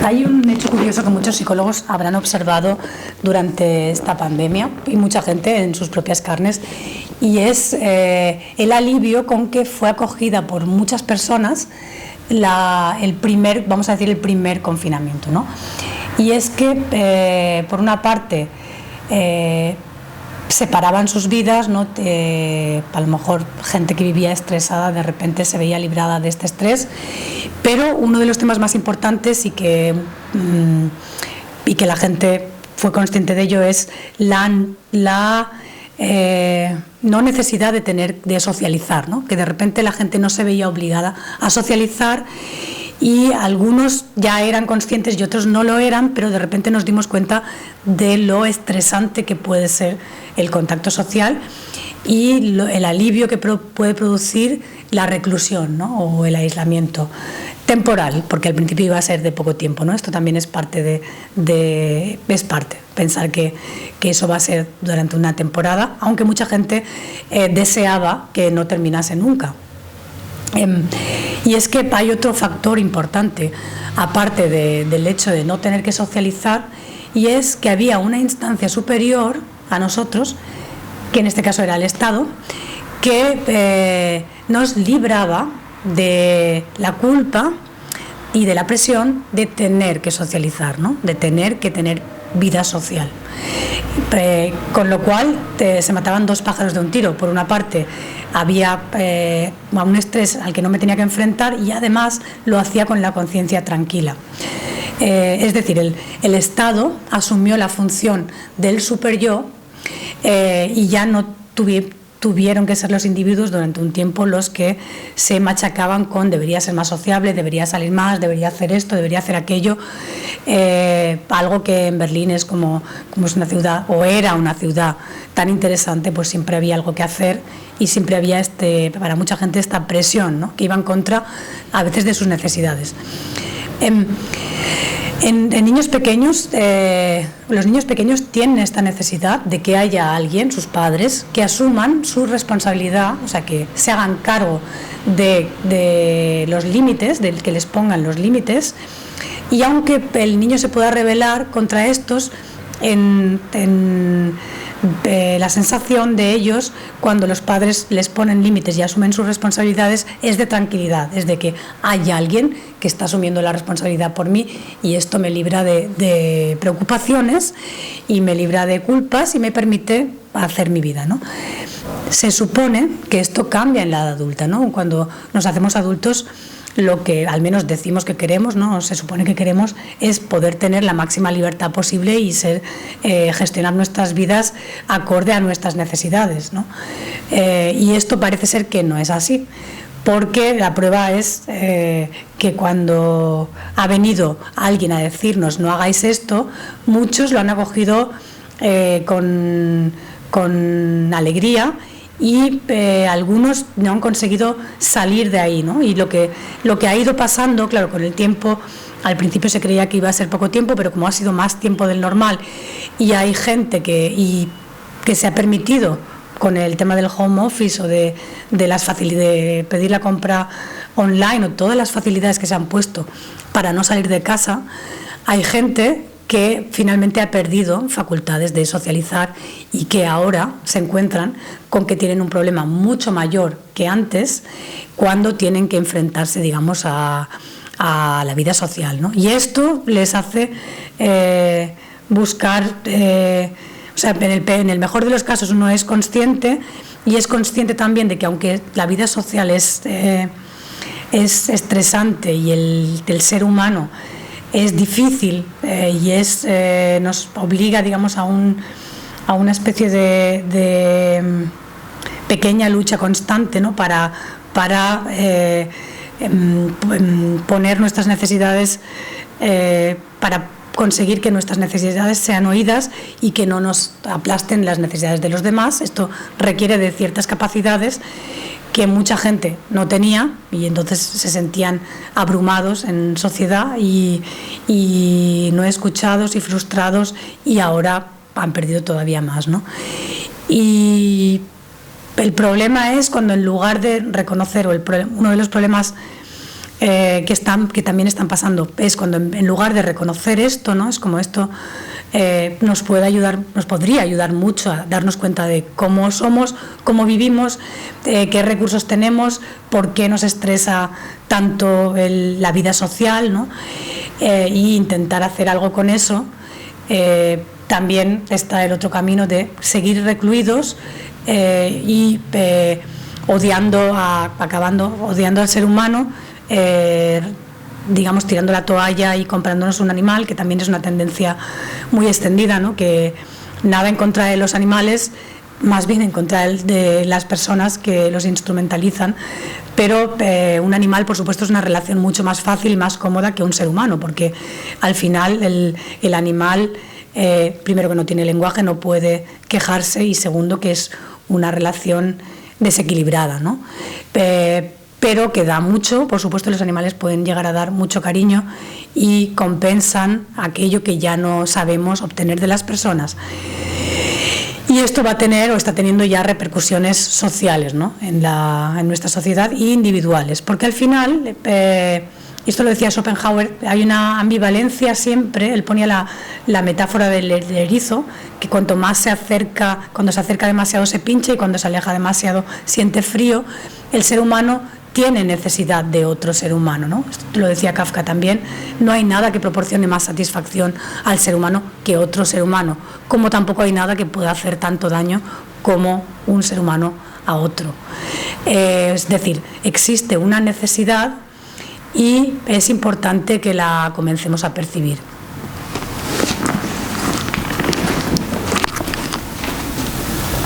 Hay un hecho curioso que muchos psicólogos habrán observado durante esta pandemia y mucha gente en sus propias carnes, y es el alivio con que fue acogida por muchas personas el primer confinamiento, ¿no? Y es que, por una parte, separaban sus vidas, ¿no? A lo mejor gente que vivía estresada de repente se veía librada de este estrés, pero uno de los temas más importantes y que la gente fue consciente de ello es la no necesidad de socializar, ¿no? Que de repente la gente no se veía obligada a socializar, y algunos ya eran conscientes y otros no lo eran, pero de repente nos dimos cuenta de lo estresante que puede ser el contacto social y el alivio que puede producir la reclusión, ¿no? O el aislamiento temporal, porque al principio iba a ser de poco tiempo, ¿no? Esto también es parte pensar que eso va a ser durante una temporada, aunque mucha gente deseaba que no terminase nunca. Y es que hay otro factor importante, aparte del hecho de no tener que socializar, y es que había una instancia superior a nosotros, que en este caso era el Estado, que nos libraba de la culpa y de la presión de tener que socializar, ¿no? De tener que tener vida social. Con lo cual se mataban dos pájaros de un tiro. Por una parte, había un estrés al que no me tenía que enfrentar, y además lo hacía con la conciencia tranquila. Es decir, el Estado asumió la función del superyo, y ya no tuvieron que ser los individuos durante un tiempo los que se machacaban con debería ser más sociable, debería salir más, debería hacer esto, debería hacer aquello, algo que en Berlín es como es una ciudad, o era una ciudad tan interesante, pues siempre había algo que hacer y siempre había para mucha gente esta presión, ¿no? Que iba en contra a veces de sus necesidades. En niños pequeños, los niños pequeños tienen esta necesidad de que haya alguien, sus padres, que asuman su responsabilidad, o sea, que se hagan cargo de los límites, del que les pongan los límites, y aunque el niño se pueda rebelar contra estos, la sensación de ellos cuando los padres les ponen límites y asumen sus responsabilidades es de tranquilidad, es de que hay alguien que está asumiendo la responsabilidad por mí, y esto me libra de preocupaciones y me libra de culpas y me permite hacer mi vida, ¿no? Se supone que esto cambia en la edad adulta, ¿no? Cuando nos hacemos adultos, lo que al menos decimos que queremos, ¿no? Se supone que queremos es poder tener la máxima libertad posible y gestionar nuestras vidas acorde a nuestras necesidades, ¿no? Y esto parece ser que no es así, porque la prueba es que cuando ha venido alguien a decirnos no hagáis esto, muchos lo han acogido con alegría, y algunos no han conseguido salir de ahí, ¿no? Y lo que ha ido pasando, claro, con el tiempo, al principio se creía que iba a ser poco tiempo, pero como ha sido más tiempo del normal, y hay gente que se ha permitido con el tema del home office o de pedir la compra online, o todas las facilidades que se han puesto para no salir de casa, hay gente que finalmente ha perdido facultades de socializar y que ahora se encuentran con que tienen un problema mucho mayor que antes cuando tienen que enfrentarse, digamos, a la vida social, ¿no? Y esto les hace buscar, o sea, en el mejor de los casos uno es consciente, y es consciente también de que aunque la vida social es estresante y el ser humano es difícil, y nos obliga, digamos, a una especie de pequeña lucha constante, ¿no? para poner nuestras necesidades, para conseguir que nuestras necesidades sean oídas y que no nos aplasten las necesidades de los demás. Esto requiere de ciertas capacidades que mucha gente no tenía, y entonces se sentían abrumados en sociedad y no escuchados y frustrados, y ahora han perdido todavía más, ¿no? Y el problema es cuando, en lugar de reconocer, uno de los problemas que también están pasando. Es cuando en lugar de reconocer esto, ¿no? Es como esto nos podría ayudar mucho a darnos cuenta de cómo somos, cómo vivimos, qué recursos tenemos, por qué nos estresa tanto la vida social, ¿no? E intentar hacer algo con eso. También está el otro camino de seguir recluidos y acabando odiando al ser humano, digamos, tirando la toalla y comprándonos un animal, que también es una tendencia muy extendida, ¿no? Que nada en contra de los animales, más bien en contra de las personas que los instrumentalizan, pero un animal, por supuesto, es una relación mucho más fácil y más cómoda que un ser humano, porque al final el animal, primero, que no tiene lenguaje, no puede quejarse, y segundo, que es una relación desequilibrada, ¿no? Pero que da mucho. Por supuesto, los animales pueden llegar a dar mucho cariño y compensan aquello que ya no sabemos obtener de las personas. Y esto va a tener o está teniendo ya repercusiones sociales, ¿no? en nuestra sociedad, y individuales, porque al final, esto lo decía Schopenhauer, hay una ambivalencia siempre. Él ponía la metáfora del erizo, que cuanto más se acerca, cuando se acerca demasiado se pincha, y cuando se aleja demasiado siente frío. El ser humano tiene necesidad de otro ser humano, ¿no? Esto lo decía Kafka también. No hay nada que proporcione más satisfacción al ser humano que otro ser humano, como tampoco hay nada que pueda hacer tanto daño como un ser humano a otro. Es decir, existe una necesidad y es importante que la comencemos a percibir.